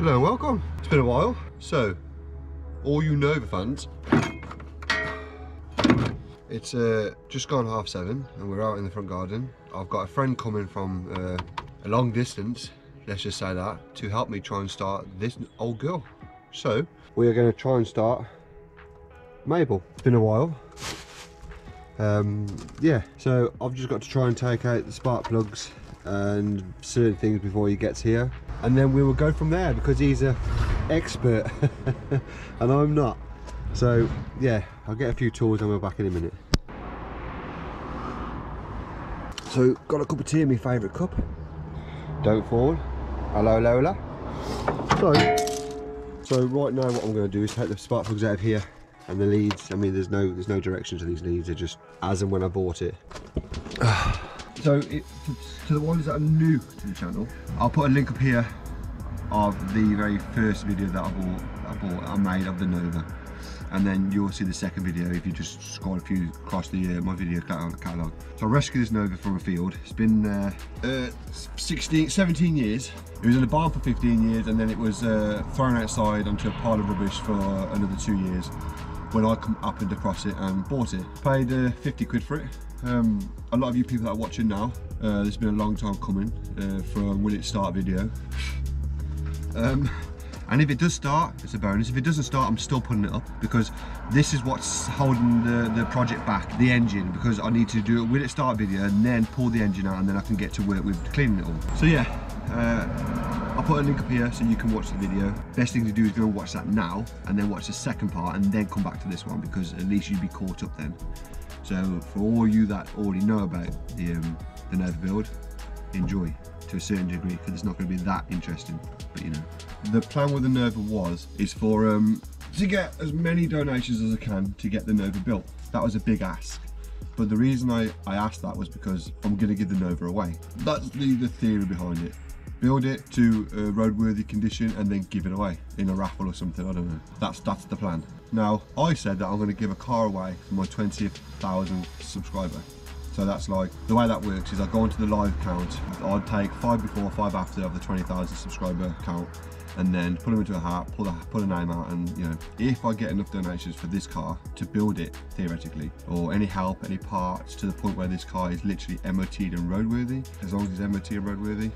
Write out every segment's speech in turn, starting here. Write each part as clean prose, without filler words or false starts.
Hello and welcome. It's been a while. So, all you Nova fans, it's just gone 7:30 and we're out in the front garden. I've got a friend coming from a long distance, let's just say that, to help me try and start this old girl. So, we are going to try and start Mabel. It's been a while. Yeah, so I've just got to try and take out the spark plugs and certain things before he gets here, and then we will go from there because he's an expert and I'm not. So yeah, I'll get a few tools and we're back in a minute. So got a cup of tea in my favourite cup. Don't fall. Hello Lola. So right now what I'm going to do is take the spark plugs out of here and the leads. I mean there's no direction to these leads, they're just as and when I bought it. So to the ones that are new to the channel, I'll put a link up here of the very first video that I made of the Nova, and then you'll see the second video if you just scroll a few across the my video catalogue. So I rescued this Nova from a field. It's been 17 years. It was in a barn for 15 years, and then it was thrown outside onto a pile of rubbish for another 2 years when I happened across it and bought it. Paid 50 quid for it. A lot of you people that are watching now, this has been a long time coming for a Will It Start video. And if it does start, it's a bonus. If it doesn't start, I'm still putting it up because this is what's holding the project back, the engine, because I need to do a Will It Start video and then pull the engine out and then I can get to work with cleaning it all. So yeah, I'll put a link up here so you can watch the video. Best thing to do is go and watch that now and then watch the second part and then come back to this one because at least you'll be caught up then. So for all you that already know about the Nova build, enjoy to a certain degree because it's not going to be that interesting, but you know. The plan with the Nova is for to get as many donations as I can to get the Nova built. That was a big ask, but the reason I asked that was because I'm going to give the Nova away. That's the theory behind it. Build it to a roadworthy condition and then give it away in a raffle or something, I don't know. That's the plan. Now, I said that I'm going to give a car away for my 20,000th subscriber. So that's like, the way that works is I go onto the live count, I'd take 5 before, 5 after of the 20,000 subscriber count, and then put them into a hat, pull a name out, and you know, if I get enough donations for this car to build it, theoretically, or any help, any parts, to the point where this car is literally MOT'd and roadworthy, as long as it's MOT and roadworthy,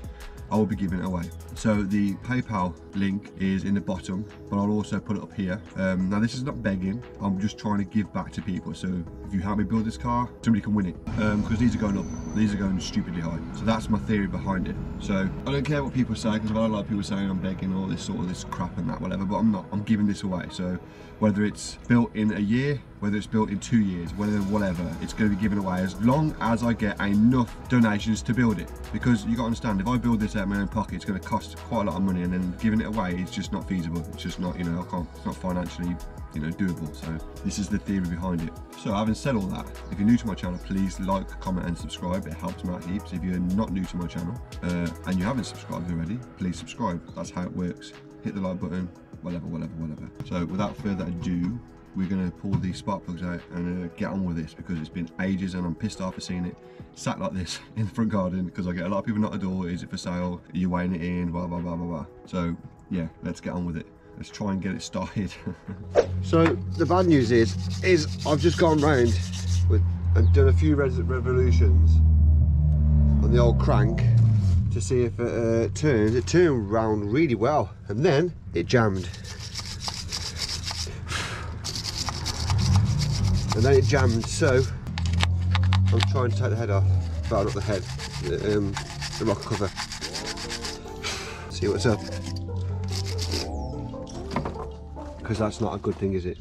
I will be giving it away. So the PayPal link is in the bottom, but I'll also put it up here. Now this is not begging, I'm just trying to give back to people. So if you help me build this car, somebody can win it. Because these are going up, these are going stupidly high. So that's my theory behind it. So I don't care what people say, because I've had a lot of people saying I'm begging all this sort of this crap and that, whatever, but I'm not, I'm giving this away. So whether it's built in a year, whether it's built in 2 years, whatever, it's going to be given away as long as I get enough donations to build it. Because you got to understand, if I build this out of my own pocket, it's going to cost quite a lot of money, and then giving it away is just not feasible. It's just not, you know, it's not financially, you know, doable. So this is the theory behind it. So having said all that, if you're new to my channel, please like, comment and subscribe. It helps me out heaps. If you're not new to my channel and you haven't subscribed already, please subscribe. That's how it works. Hit the like button, whatever. So without further ado, we're going to pull these spark plugs out and get on with this, because it's been ages and I'm pissed off for seeing it sat like this in the front garden, because I get a lot of people knock the door, is it for sale, are you weighing it in, blah blah blah blah blah. So yeah, let's get on with it. Let's try and get it started. So the bad news is I've just gone round and done a few revolutions on the old crank to see if it turns. It turned round really well, and then it jammed. And then it jammed, so I'm trying to take the head off, but not the head, the rocker cover. See what's up. Because that's not a good thing, is it?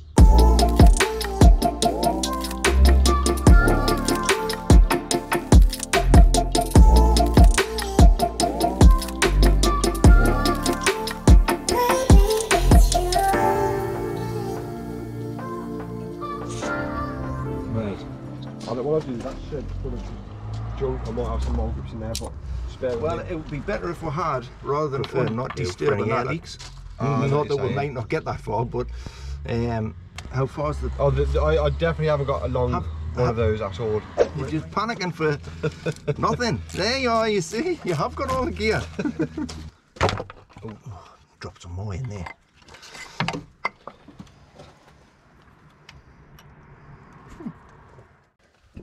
What I do is that shed full of junk. I might have some mold grips in there, but spare. Well, it would be better if we had, rather than for not disturbing air leaks. Not that we might not get that far, but how far is the? Oh, I definitely haven't got a long one of those at all. You're just panicking for nothing. There you are. You see, you have got all the gear. Oh, drop some more in there.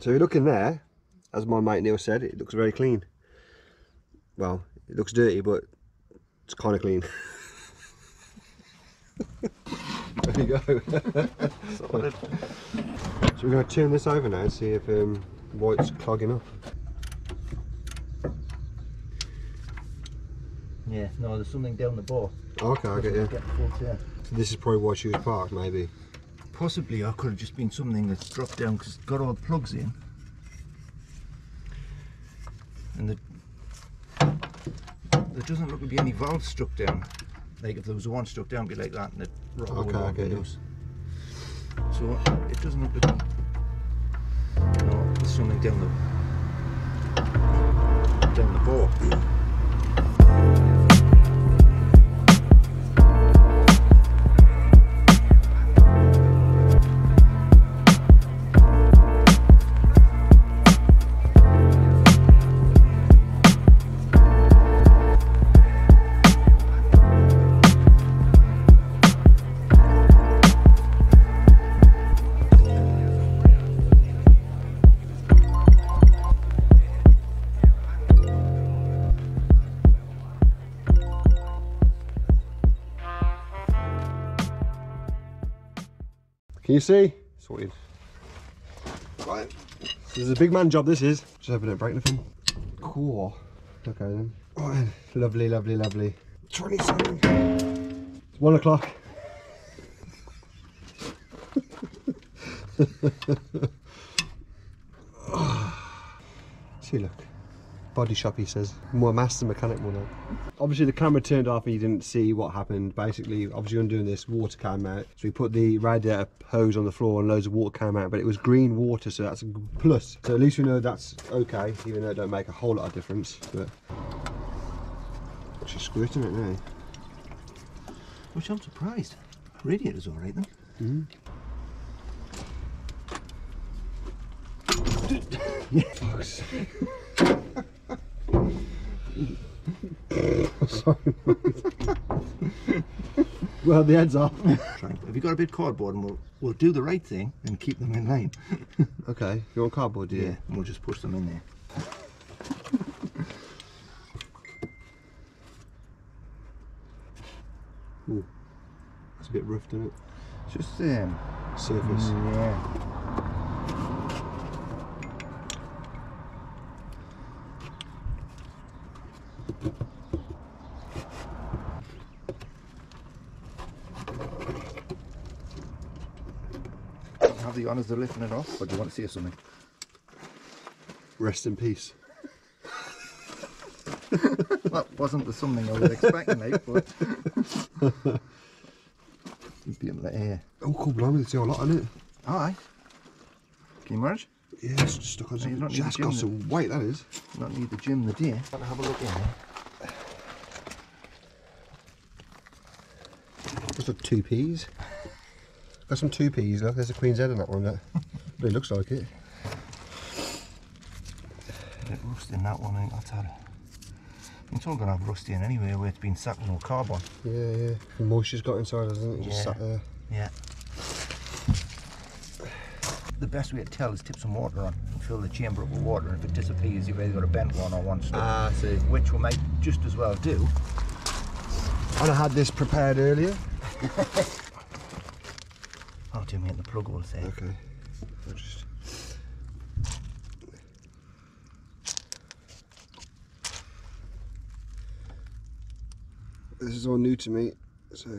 So you look in there, as my mate Neil said, it looks very clean. Well, it looks dirty, but it's kind of clean. There you go. Sorted. So we're going to turn this over now and see if white's clogging up. Yeah, no, there's something down the bore. Okay, I get you. Full turn. So this is probably why she was parked, maybe. Possibly, or could have just been something that's dropped down because it's got all the plugs in. And there doesn't look to be any valves struck down. Like if there was one struck down, it'd be like that, and it rolled all loose. So it doesn't look to be. No, there's something down the bore. Can you see? Sorted. Right. This is a big man job, this is. Just hope I don't break anything. Cool. Okay then. Right. Lovely, lovely, lovely. 27. It's 1 o'clock. See, look. Body shop, he says. More master mechanic, more now. Obviously the camera turned off and you didn't see what happened. Basically, obviously undoing this, water came out. So we put the radiator hose on the floor and loads of water came out, but it was green water, so that's a plus. So at least we know that's okay, even though it don't make a whole lot of difference. But she's squirting it now. Which I'm surprised. Radiator's alright then. Fuck's sake. Sorry. Well, the head's off. Have you got a bit of cardboard, and we'll do the right thing and keep them in line. Okay, you want cardboard, do you? Yeah, and we'll just push them in there. Ooh, that's a bit rough, isn't it? Just Surface. Yeah. Have the honours of lifting it off, or do you want to see something? Rest in peace. That wasn't the something I was expecting, like, but you'd be able to hear. Oh, cool, blimey, there's a lot on it. Alright. Can you merge? Yeah, it's just stuck on some. That's got some weight, that is. Not need the gym the day. Gotta have a look in there. Just got 2 peas. Got some 2 peas, look, there's a queen's head on that one. That really looks like it. A bit rust in that one, I think that's had it. It's all going to have rust in anyway, where it's been sat with no carbon. Yeah, yeah. The moisture's got inside, hasn't it? Just sat there. Yeah. The best way to tell is tip some water on and fill the chamber up with water, and if it disappears, you've either got a bent one or one stuck. Ah, I see. Which we might just as well do. And I had this prepared earlier. I'll do me in the plug hole thing. Okay. I'll just... This is all new to me, so...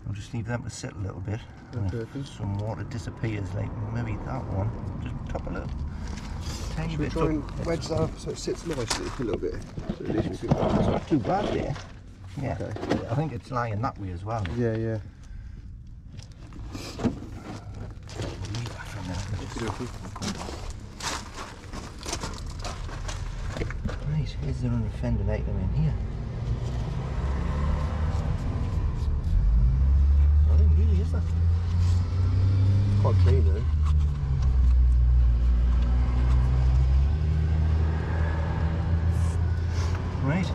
I'll just leave them to sit a little bit. Okay. If some water disappears, like maybe that one, just top a little tiny bit. Try and wedge that up so it sits nicely a little bit. So at least we could... It's not too bad there. Yeah. Okay. I think it's lying that way as well. Yeah, yeah. Leave that for a minute. Right, is there an offending item in here? Nothing really, is there? Quite clean though. Right.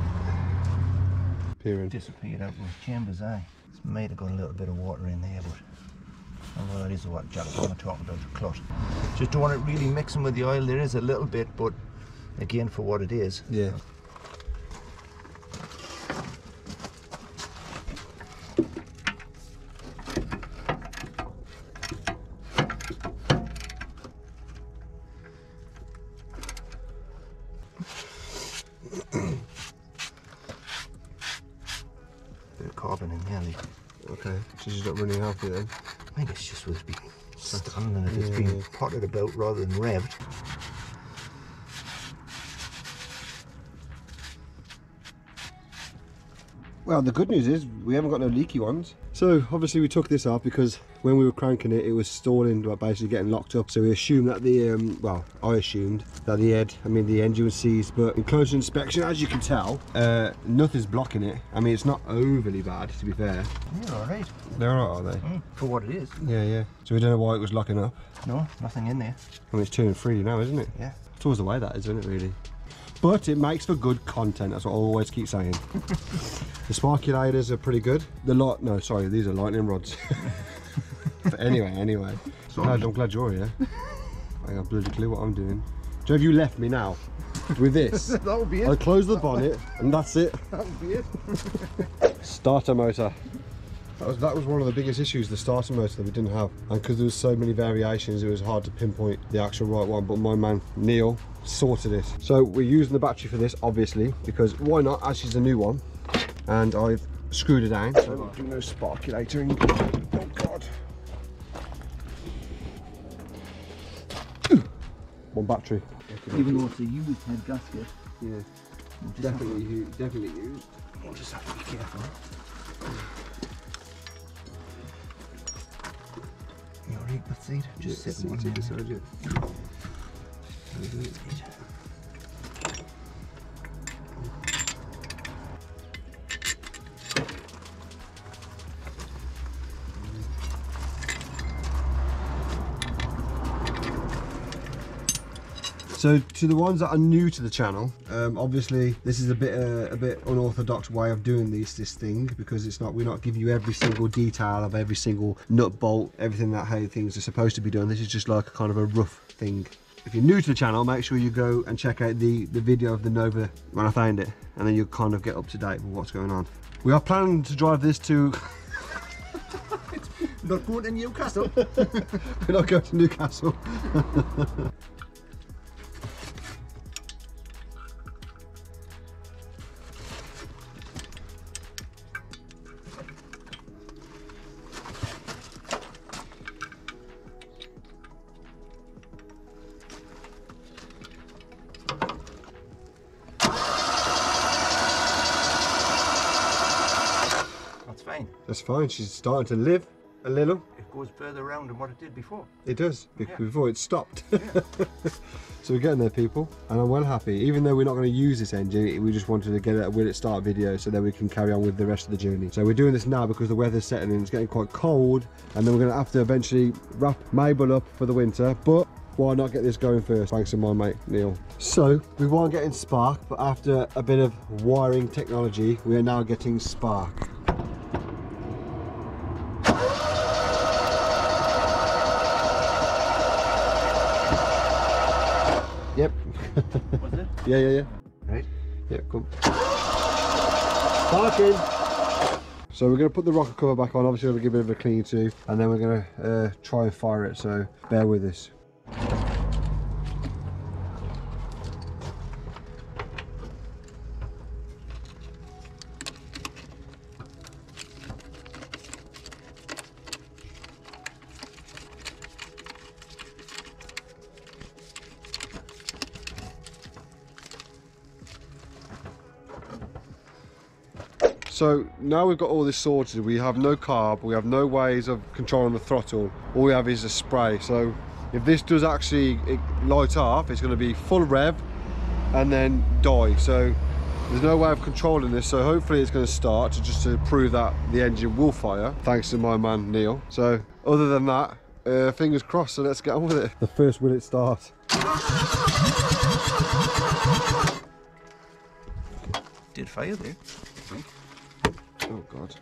Appearing. Disappeared out those chambers, eh? It's might have got a little bit of water in there, but although that is what Jack was talking about, the clot. Just don't want it really mixing with the oil. There is a little bit, but again, for what it is. Yeah. Bit of carbon in there, like. Okay, so she's not really healthy then. I think it's just with it being standing and it's being potted about rather than revved. Well, the good news is we haven't got no leaky ones. So obviously we took this off because when we were cranking it, it was stalling, like basically getting locked up. So we assumed that the, well, I assumed that the engine was seized. But in closer inspection, as you can tell, nothing's blocking it. I mean, it's not overly bad, to be fair. They're all right. They're all right, are they? For what it is. Yeah, yeah. So we don't know why it was locking up. No, nothing in there. I mean, it's turning 3D now, isn't it? Yeah. It's always the way that is, isn't it, really? But it makes for good content, that's what I always keep saying. The sparkulators are pretty good. No, sorry, these are lightning rods. But anyway. Glad, I'm glad you're here. I got a bloody clue what I'm doing. Joe, have you left me now? With this? That would be it. I'll close the bonnet and that's it. That would be it. Starter motor. That was one of the biggest issues, the starter motor that we didn't have. And because there was so many variations, it was hard to pinpoint the actual right one. But my man, Neil, sorted it. So we're using the battery for this, obviously, because why not, as she's a new one. And I've screwed it down, so we'll do no sparkulating. Oh God. One battery. Even though it's a used head gasket. Yeah, definitely used. We'll just have to be careful. You're right, but see, just sit one beside you. So to the ones that are new to the channel, obviously this is a bit unorthodox way of doing this thing, because we're not giving you every single detail of every single nut bolt, everything that how things are supposed to be done. This is just like a kind of a rough thing. If you're new to the channel, make sure you go and check out the video of the Nova when I found it, and then you'll kind of get up to date with what's going on. We are planning to drive this to not going to Newcastle. We're not going to Newcastle. That's fine, she's starting to live a little. It goes further around than what it did before. It does, before it stopped. Yeah. So we're getting there, people, and I'm well happy. Even though we're not going to use this engine, we just wanted to get a will it start video so that we can carry on with the rest of the journey. So we're doing this now because the weather's setting in, it's getting quite cold, and then we're going to have to eventually wrap Mabel up for the winter, but why not get this going first, thanks to my mate Neil. So we weren't getting spark, but after a bit of wiring technology, we are now getting spark. Yep. Was it? Yeah. Right. Yep, come. Sparking. So we're going to put the rocker cover back on, obviously we'll give it a bit of a clean too, and then we're going to try and fire it, so bear with us. So now we've got all this sorted, we have no carb, we have no ways of controlling the throttle, all we have is a spray. So if this does actually light up, it's going to be full rev and then die. So there's no way of controlling this, so hopefully it's going to start just to prove that the engine will fire, thanks to my man Neil. So other than that, fingers crossed, so let's get on with it. The first will it start. did fire there. Oh God.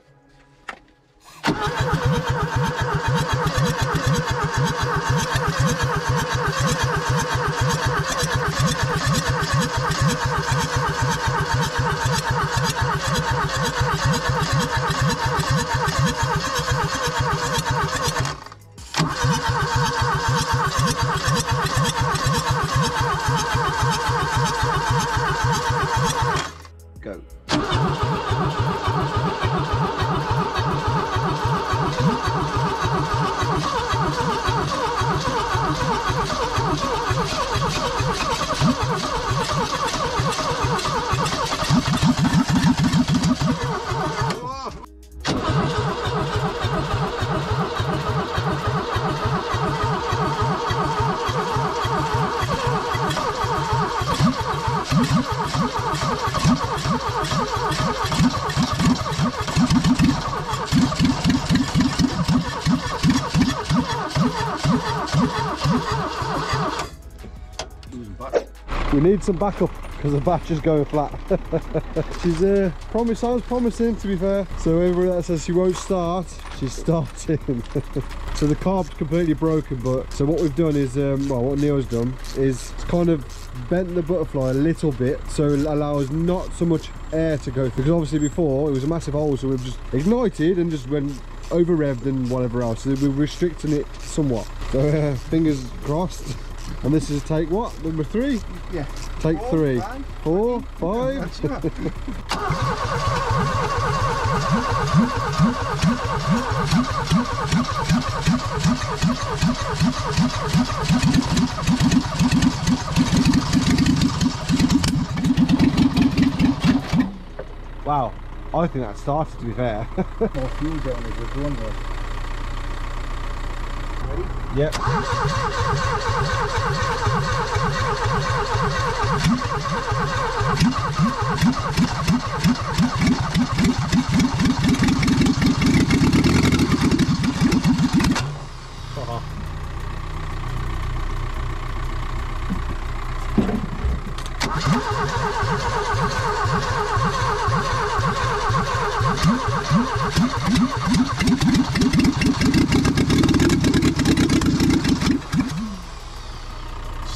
Go. We need some backup because the batch is going flat. Sounds promising, to be fair. So everyone that says she won't start, she's starting. So the carb's completely broken, but so what we've done is, well, what Neil's done is kind of bent the butterfly a little bit so it allows not so much air to go through, because obviously before it was a massive hole, so we've just ignited and just went over revved and whatever else, so we're restricting it somewhat. So fingers crossed. And this is take what? Number 3? Yeah. Take 3. 4, 5. Wow, I think that started, to be fair. More fuel down as we're going there. Ready? Yep.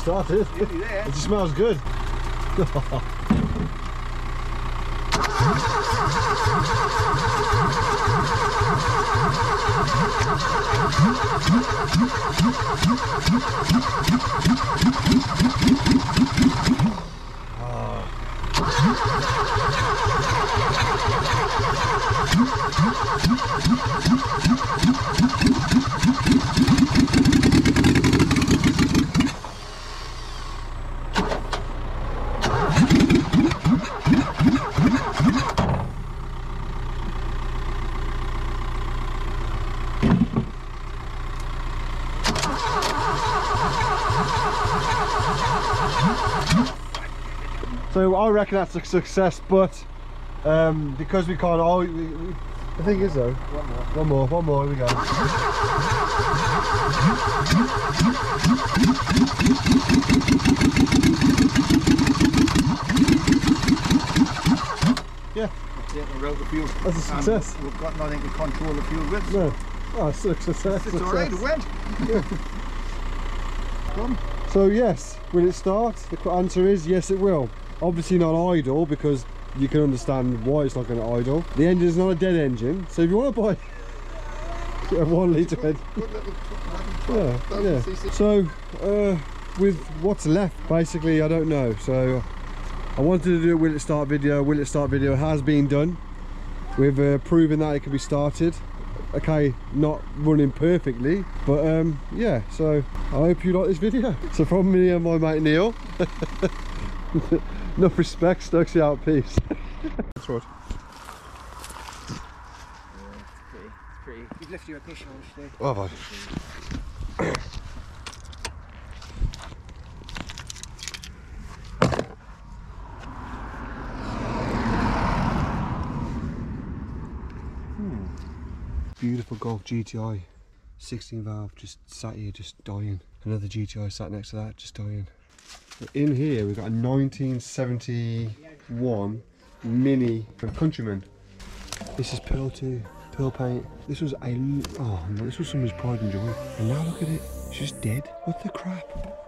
Started. It just smells good. So I reckon that's a success, but because we can't all, the thing is though, one more, here we go. Yeah. We're out the fuel. That's a success. And we've got nothing to control the fuel with. No. Oh, success. It's alright, it went. Yeah. Come. So yes, will it start? The answer is yes, it will. Obviously not idle, because you can understand why it's not going to idle. The engine is not a dead engine, so if you want to buy a 1 litre engine, yeah. So with what's left, basically, I don't know. So I wanted to do a will it start video. Will it start video has been done. We've proven that it can be started. Okay, not running perfectly, but yeah, so I hope you like this video. So from me and my mate Neil, enough respect, Stokesy out, peace. That's right. It's pretty. You've lifted your cushion on today. Oh, bye. Beautiful Golf GTI 16 valve, just sat here just dying. Another GTI sat next to that, just dying. In here we've got a 1971 Mini Countryman. This is pearl too, pearl paint. This was oh no, this was someone's pride and joy. And now look at it, it's just dead. What the crap?